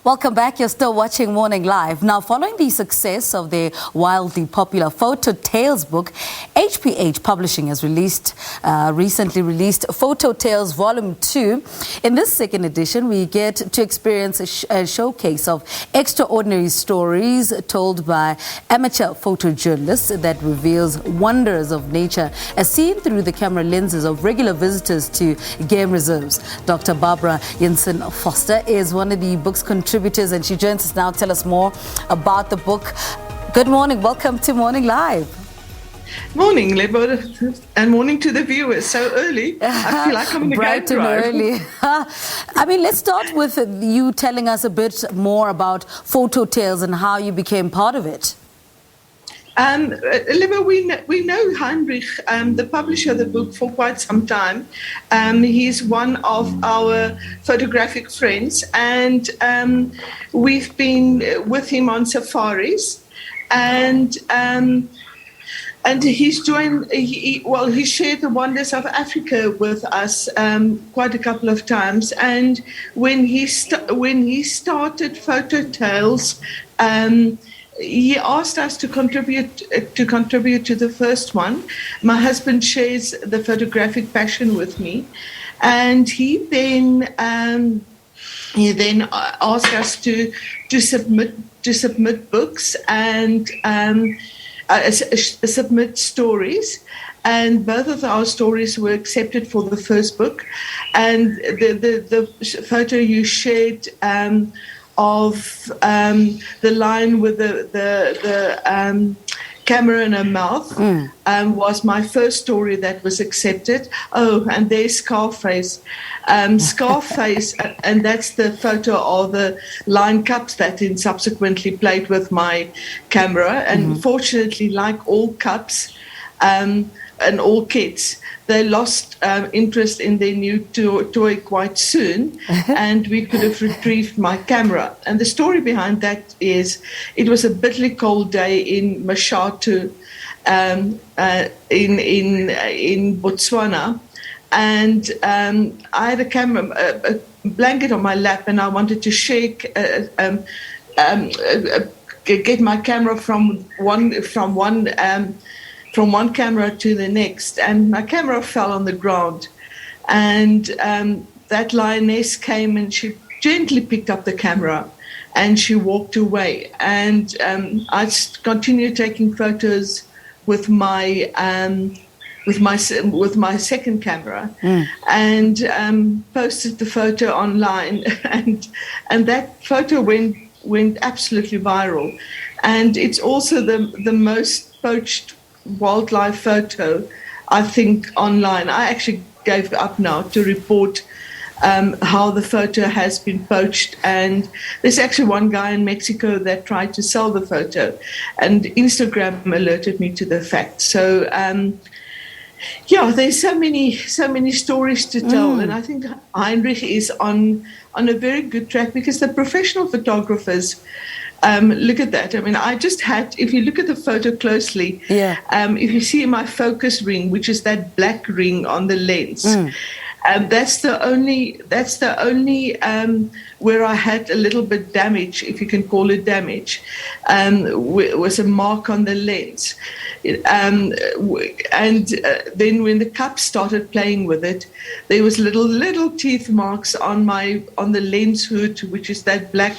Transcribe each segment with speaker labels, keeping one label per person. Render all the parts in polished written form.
Speaker 1: Welcome back. You're still watching Morning Live. Now, following the success of their wildly popular Photo Tales book, HPH Publishing has recently released Photo Tales Volume 2. In this second edition, we get to experience a showcase of extraordinary stories told by amateur photojournalists that reveals wonders of nature as seen through the camera lenses of regular visitors to game reserves. Dr. Barbara Jensen Voster is one of the book's contributors, and she joins us now to tell us more about the book. Good morning. Welcome to Morning Live.
Speaker 2: Morning, Lebo, and morning to the viewers. So early, I feel like I'm in a
Speaker 1: bright and early. I mean, let's start with you telling us a bit more about Photo Tales and how you became part of it.
Speaker 2: Lebo, we know Heinrich, the publisher of the book, for quite some time. He's one of our photographic friends, and we've been with him on safaris, and he's joined. He shared the wonders of Africa with us quite a couple of times. And when he started Photo Tales, he asked us to contribute to the first one. My husband shares the photographic passion with me, and he then asked us to submit books and submit stories. And both of our stories were accepted for the first book. And the photo you shared of the lion with the camera in her mouth was my first story that was accepted. Oh, and there's Scarface. Scarface, and that's the photo of the lion cubs that then subsequently played with my camera. And fortunately, like all cubs and all kids, they lost interest in their new toy quite soon, and we could have retrieved my camera. And the story behind that is, it was a bitterly cold day in Mashatu, in Botswana, and I had a blanket on my lap, and I wanted to get my camera from one camera to the next, and my camera fell on the ground, and that lioness came and she gently picked up the camera and she walked away, and I continued taking photos with my second camera and posted the photo online, and that photo went absolutely viral, and it's also the most poached wildlife photo, I think, online. I actually gave up now to report how the photo has been poached, and there's actually one guy in Mexico that tried to sell the photo, and Instagram alerted me to the fact. So there's so many stories to tell, and I think Heinrich is on a very good track, because the professional photographers, look at that. I mean, if you look at the photo closely, if you see my focus ring, which is that black ring on the lens, that's the only where I had a little bit damage, if you can call it damage, was a mark on the lens. Then when the cubs started playing with it, there was little teeth marks on the lens hood, which is that black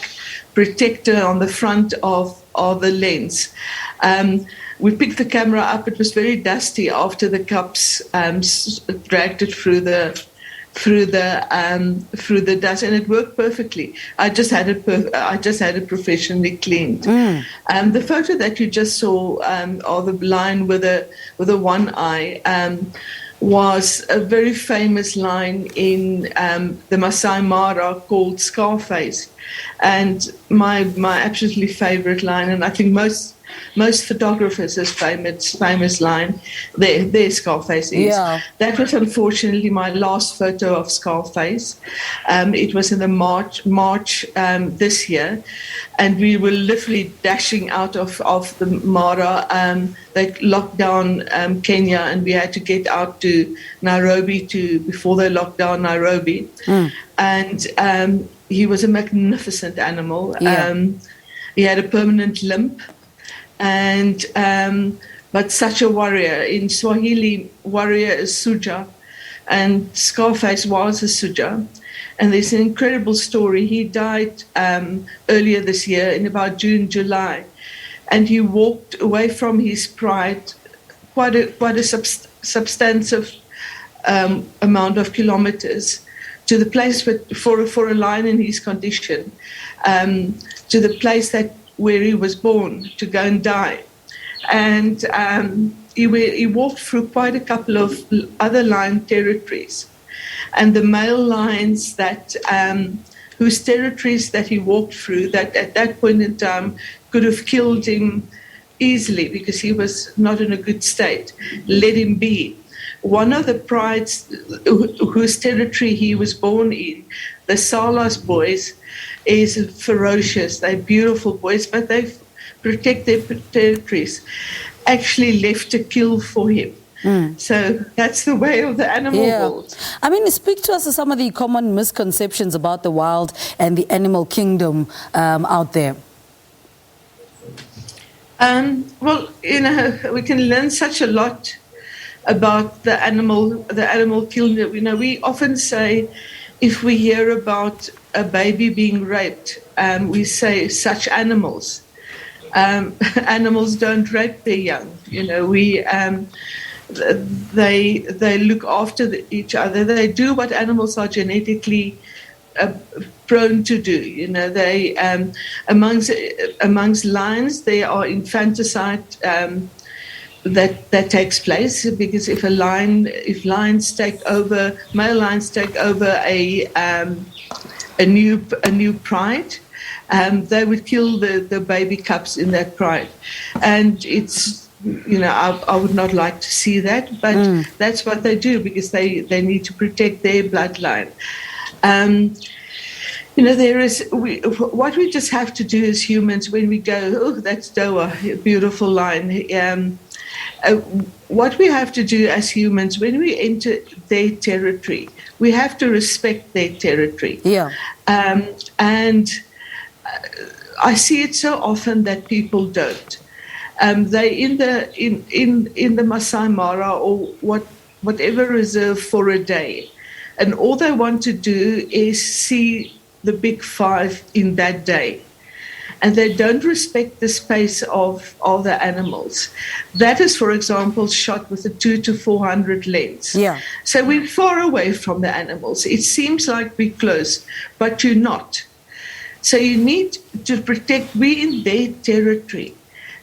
Speaker 2: protector on the front of the lens. We picked the camera up. It was very dusty after the cubs dragged it through the dust, and it worked perfectly. I just had it professionally cleaned. The photo that you just saw of the lion with a one eye was a very famous line in the Masai Mara called Scarface, and my absolutely favorite line, and I think most most photographers' famous line, there Scarface is.
Speaker 1: Yeah.
Speaker 2: That was unfortunately my last photo of Scarface. It was in the March this year, and we were literally dashing out of the Mara. They locked down Kenya, and we had to get out to Nairobi before they locked down Nairobi. And he was a magnificent animal.
Speaker 1: Yeah.
Speaker 2: He had a permanent limp, and but such a warrior. In Swahili, warrior is Suja, and Scarface was a Suja. And there's an incredible story. He died earlier this year in about June, July, and he walked away from his pride quite a substantive amount of kilometers to the place for a lion in his condition, to the place where he was born to go and die. And he walked through quite a couple of other lion territories. And the male lions whose territories that he walked through, that at that point in time could have killed him easily because he was not in a good state, let him be. One of the prides whose territory he was born in, the Salas boys, is ferocious. They're beautiful boys, but they protect their territories. Actually left a kill for him. So that's the way of the animal world.
Speaker 1: I mean, speak to us of some of the common misconceptions about the wild and the animal kingdom out there.
Speaker 2: Well, we can learn such a lot about the animal kingdom. We often say, if we hear about a baby being raped, we say such animals. Animals don't rape their young. They look after each other. They do what animals are genetically prone to do. They amongst lions there are infanticide that takes place, because if male lions take over a new pride, they would kill the baby cubs in that pride, and it's. I would not like to see that, but that's what they do because they need to protect their bloodline. What we just have to do as humans when we go, oh, that's Doa, a beautiful lion. What we have to do as humans when we enter their territory, we have to respect their territory.
Speaker 1: Yeah.
Speaker 2: And I see it so often that people don't. They in the Masai Mara or whatever reserve for a day, and all they want to do is see the big five in that day, and they don't respect the space of the animals. That is, for example, shot with a 200 to 400 lens.
Speaker 1: Yeah.
Speaker 2: So we're far away from the animals. It seems like we're close, but you're not. So you need to protect. We're in their territory.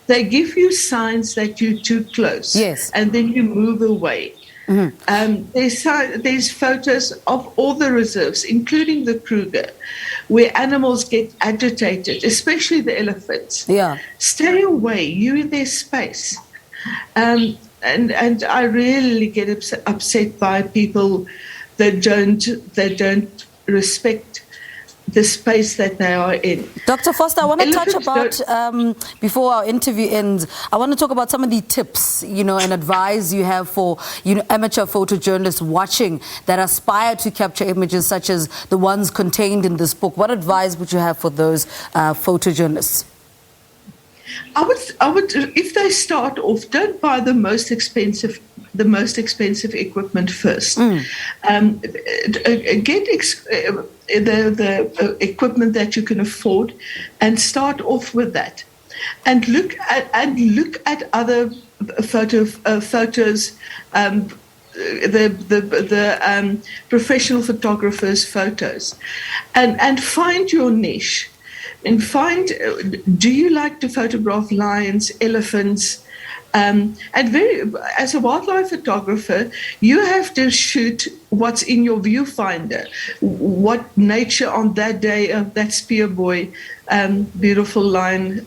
Speaker 2: They give you signs that you're too close,
Speaker 1: yes,
Speaker 2: and then you move away. There's photos of all the reserves, including the Kruger, where animals get agitated, especially the elephants.
Speaker 1: Yeah,
Speaker 2: stay away. You're in their space, and I really get upset by people that don't respect the space that they are in.
Speaker 1: Dr. Voster, I want to touch about, before our interview ends, I want to talk about some of the tips, and advice you have for, amateur photojournalists watching that aspire to capture images such as the ones contained in this book. What advice would you have for those photojournalists?
Speaker 2: I would, if they start off, don't buy the most expensive equipment first. Get the equipment that you can afford, and start off with that, and look at other photos. The professional photographers' photos, and find your niche. And do you like to photograph lions, elephants, As a wildlife photographer, you have to shoot what's in your viewfinder, what nature on that day, that spear boy, beautiful line,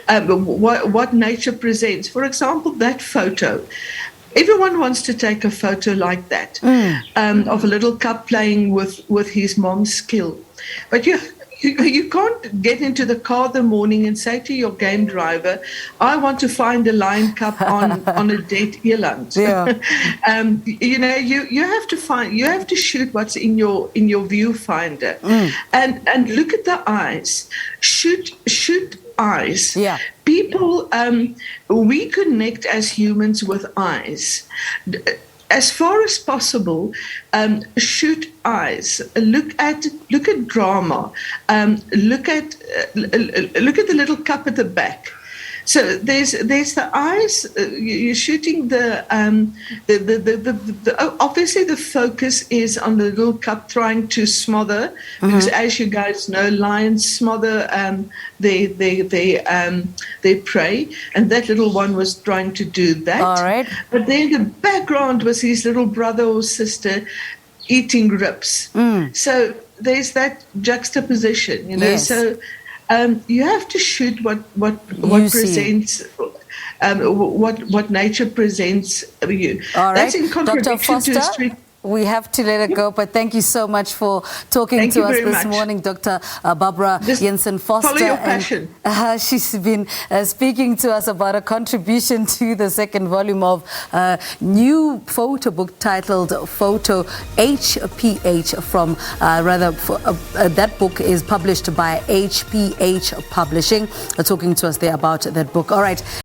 Speaker 2: what nature presents. For example, that photo. Everyone wants to take a photo like that, of a little cub playing with his mom's skill. But you can't get into the car in the morning and say to your game driver, I want to find a lion cub on a dead eland.
Speaker 1: Yeah.
Speaker 2: You have to shoot what's in your viewfinder, and look at the eyes. Shoot eyes.
Speaker 1: Yeah.
Speaker 2: People, we connect as humans with eyes. As far as possible, shoot eyes. Look at drama. Look at the little cup at the back. So there's the eyes. You're shooting the obviously the focus is on the little cup trying to smother, because as you guys know, lions smother their prey, and that little one was trying to do that.
Speaker 1: All right.
Speaker 2: But then the background was his little brother or sister eating ribs. So there's that juxtaposition,
Speaker 1: Yes.
Speaker 2: So you have to shoot what presents, what nature presents you.
Speaker 1: All right.
Speaker 2: That's in contradiction
Speaker 1: Dr. Voster,
Speaker 2: to a street.
Speaker 1: we have to let it go, but thank you so much for talking
Speaker 2: Thank
Speaker 1: to
Speaker 2: you
Speaker 1: us
Speaker 2: very
Speaker 1: this
Speaker 2: much.
Speaker 1: morning, Dr. Barbara Jensen Voster.
Speaker 2: Follow your passion.
Speaker 1: And, she's been speaking to us about a contribution to the second volume of a new photo book titled Photo HPH from, that book is published by HPH Publishing. Talking to us there about that book. All right.